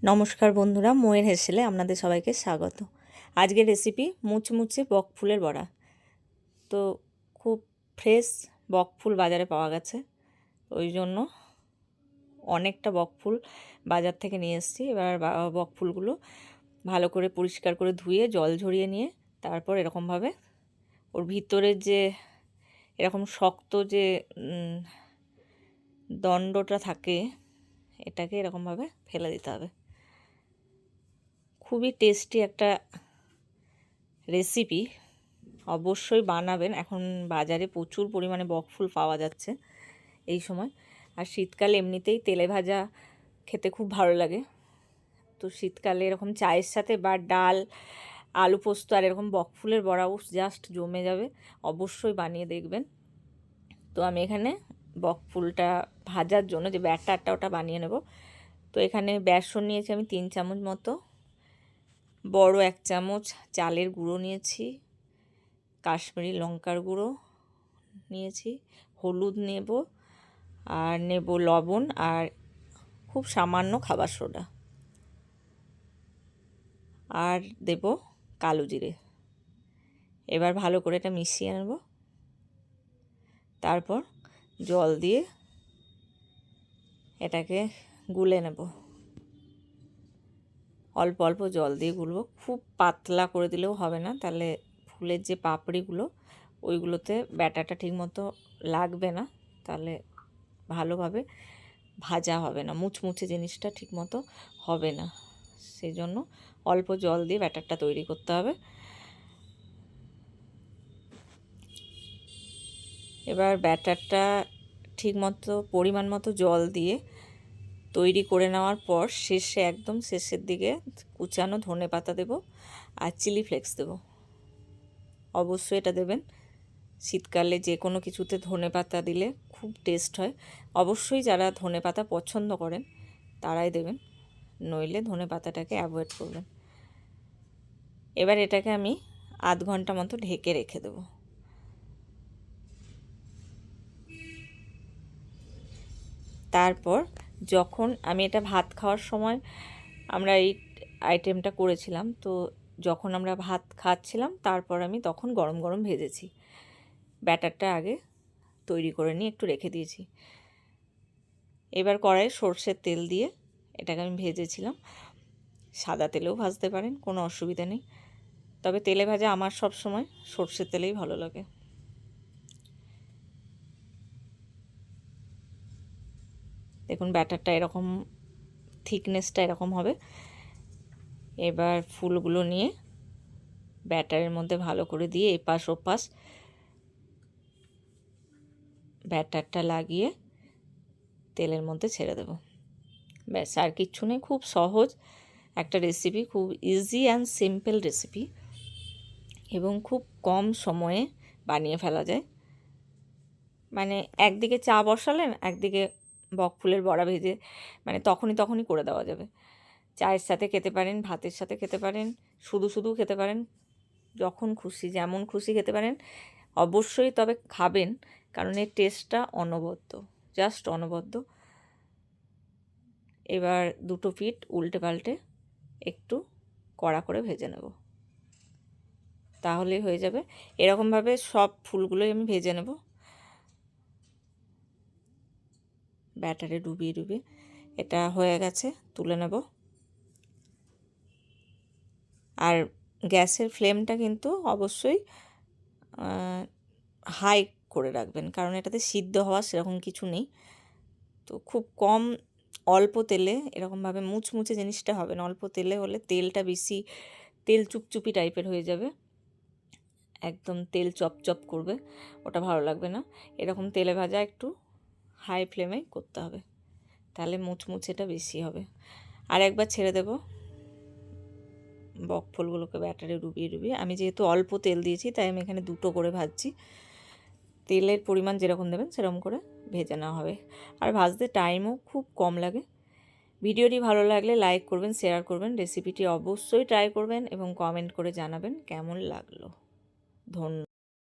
নমস্কার বন্ধুরা, মোয়ের হেসেলে আপনাদের সবাইকে স্বাগত। আজকের রেসিপি মুচমুচে বকফুলের বড়া। তো খুব ফ্রেশ বকফুল বাজারে পাওয়া গেছে, ওই জন্য অনেকটা বকফুল বাজার থেকে নিয়ে এসেছি। এবার বকফুলগুলো ভালো করে পরিষ্কার করে ধুয়ে জল ঝরিয়ে নিয়ে তারপর এরকমভাবে ওর ভিতরের যে এরকম শক্ত যে দণ্ডটা থাকে, এটাকে এরকমভাবে ফেলে দিতে হবে। খুবই টেস্টি একটা রেসিপি, অবশ্যই বানাবেন। এখন বাজারে প্রচুর পরিমাণে বকফুল পাওয়া যাচ্ছে এই সময়, আর শীতকালে এমনিতেই তেলে ভাজা খেতে খুব ভালো লাগে। তো শীতকালে এরকম চায়ের সাথে বা ডাল, আলু পোস্ত আর এরকম বকফুলের বড়াও জাস্ট জমে যাবে। অবশ্যই বানিয়ে দেখবেন। তো আমি এখানে বকফুলটা ভাজার জন্য যে ব্যাটারটা ওটা বানিয়ে নেব। তো এখানে বেসন নিয়েছি আমি 3 চামচ মতো, বড় 1 চামচ চালের গুঁড়ো নিয়েছি, কাশ্মীরি লঙ্কার গুঁড়ো নিয়েছি, হলুদ নেব, আর নেব লবণ, আর খুব সামান্য খাবার সোডা, আর দেব কালো জিরে। এবার ভালো করে এটা মিশিয়ে নেব। তারপর জল দিয়ে এটাকে গুলে নেব। অল্প অল্প জল দিয়ে গুলব, খুব পাতলা করে দিলেও হবে না, তাহলে ফুলের যে পাপড়িগুলো ওইগুলোতে ব্যাটারটা ঠিকমতো লাগবে না, তাহলে ভালোভাবে ভাজা হবে না, মুচমুচে জিনিসটা ঠিকমতো হবে না। সেই জন্য অল্প জল দিয়ে ব্যাটারটা তৈরি করতে হবে। এবার ব্যাটারটা ঠিকমতো পরিমাণ মতো জল দিয়ে তৈরি করে নেওয়ার পর শেষে, একদম শেষের দিকে কুচানো ধনেপাতা দেব আর চিলি ফ্লেক্স দেব। অবশ্যই এটা দেবেন। শীতকালে যে কোনো কিছুতে ধনেপাতা দিলে খুব টেস্ট হয়। অবশ্যই যারা ধনেপাতা পছন্দ করেন তারাই দেবেন, নইলে ধনেপাতাটাকে অ্যাভয়েড করবেন। এবার এটাকে আমি আধ ঘন্টা মতো ঢেকে রেখে দেব। তারপর যখন আমি এটা ভাত খাওয়ার সময় আমরা এই আইটেমটা করেছিলাম, তো যখন আমরা ভাত খাচ্ছিলাম তারপর আমি তখন গরম গরম ভেজেছি। ব্যাটারটা আগে তৈরি করে নিয়ে একটু রেখে দিয়েছি। এবার কড়াইয়ে সর্ষের তেল দিয়ে এটাকে আমি ভেজেছিলাম। সাদা তেলেও ভাজতে পারেন, কোনো অসুবিধা নেই, তবে তেলে ভাজা আমার সব সময় সর্ষের তেলেই ভালো লাগে। দেখুন ব্যাটারটা এরকম, থিকনেসটা এরকম হবে। এবার ফুলগুলো নিয়ে ব্যাটারের মধ্যে ভালো করে দিয়ে এপাশ ওপাশ ব্যাটারটা লাগিয়ে তেলের মধ্যে ছেড়ে দেব। ব্যাস, আর কিচ্ছু নেই। খুব সহজ একটা রেসিপি, খুব ইজি অ্যান্ড সিম্পল রেসিপি, এবং খুব কম সময়ে বানিয়ে ফেলা যায়। মানে একদিকে চা বসালেন, একদিকে বকফুলের বড়া ভেজে মানে তখনই করে দেওয়া যাবে। চায়ের সাথে খেতে পারেন, ভাতের সাথে খেতে পারেন, শুধু শুধু খেতে পারেন, যখন খুশি যেমন খুশি খেতে পারেন। অবশ্যই তবে খাবেন, কারণ এর টেস্টটা অনবদ্য, জাস্ট অনবদ্য। এবার দুটো পিঠ উল্টে পাল্টে একটু কড়া করে ভেজে নেব, তাহলেই হয়ে যাবে। এরকমভাবে সব ফুলগুলোই আমি ভেজে নেব, ব্যাটারে ডুবিয়ে ডুবিয়ে। এটা হয়ে গেছে, তুলে নেব। আর গ্যাসের ফ্লেমটা কিন্তু অবশ্যই হাই করে রাখবেন, কারণ এটাতে সিদ্ধ হওয়া সেরকম কিছু নেই। তো খুব কম, অল্প তেলে এরকমভাবে মুচমুচে জিনিসটা হবে না। অল্প তেলে হলে তেলটা বেশি তেল চুপচুপি টাইপের হয়ে যাবে, একদম তেল চপচপ করবে, ওটা ভালো লাগবে না। এরকম তেলে ভাজা একটু হাই ফ্লেমে করতে হবে, তাহলে মুচমুচেটা বেশি হবে। আর একবার ছেড়ে দেব বকফুলগুলোকে ব্যাটারে ডুবিয়ে ডুবিয়ে। আমি যেহেতু অল্প তেল দিয়েছি তাই আমি এখানে দুটো করে ভাজছি। তেলের পরিমাণ যেরকম দেবেন সেরকম করে ভেজে নেওয়া হবে, আর ভাজতে টাইমও খুব কম লাগে। ভিডিওটি ভালো লাগলে লাইক করবেন, শেয়ার করবেন, রেসিপিটি অবশ্যই ট্রাই করবেন এবং কমেন্ট করে জানাবেন কেমন লাগলো। ধন্যবাদ।